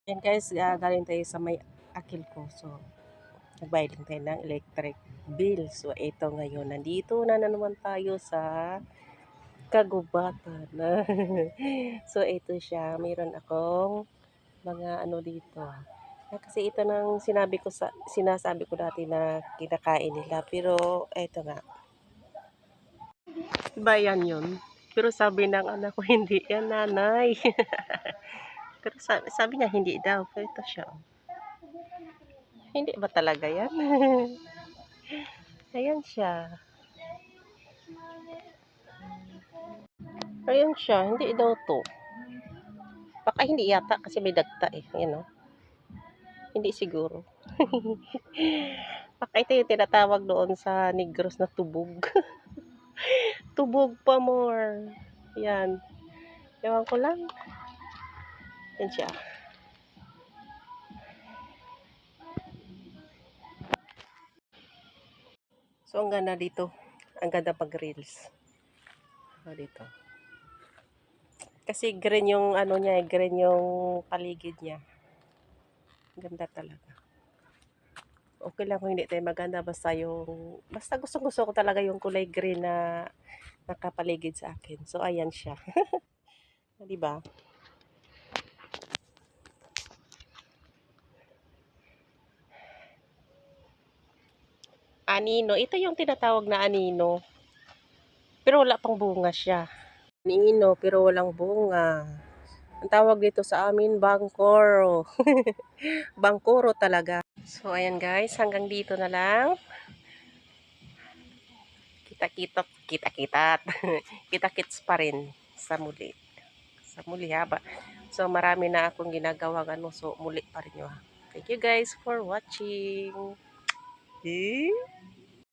Yan guys, galing tayo sa may akil ko. So, nagbayad lang tayo ng electric bill. So, ito ngayon. Nandito na naman tayo sa kagubatan. So, ito siya. Mayroon akong mga ano dito. Kasi ito nang sinasabi ko dati na kinakain nila. Pero, ito nga. Iba yan yun. Pero sabi ng anak ko, hindi yan nanay. Pero sabi niya, hindi daw. Pero ito siya. Hindi ba talaga yan? Ayan siya. Ayan siya. Hindi daw to. Baka hindi yata kasi may dagta eh. Ayan o. Hindi siguro. Baka ito yung tinatawag doon sa Negros na tubog. Tubog pa more. Yan. Ewan ko lang. Yan siya. So, ang ganda dito. Ang ganda pag reels. Dito. Kasi green yung ano niya, green yung paligid niya. Ganda talaga. Okay lang kung hindi tayo maganda basta gusto ko talaga yung kulay green na nakapaligid sa akin. So ayan siya. 'Di ba? Anino, ito yung tinatawag na anino. Pero wala pang bunga siya. Anino pero walang bunga. Ang tawag dito sa amin bangkoro. Bangkoro talaga. So ayan guys, hanggang dito na lang. Kita-kita, kita-kitat. Kita-kits pa rin sa muli. Sa muli haba. So marami na akong ginagawang ano, so muli pa rin yun. Thank you guys for watching. Eh?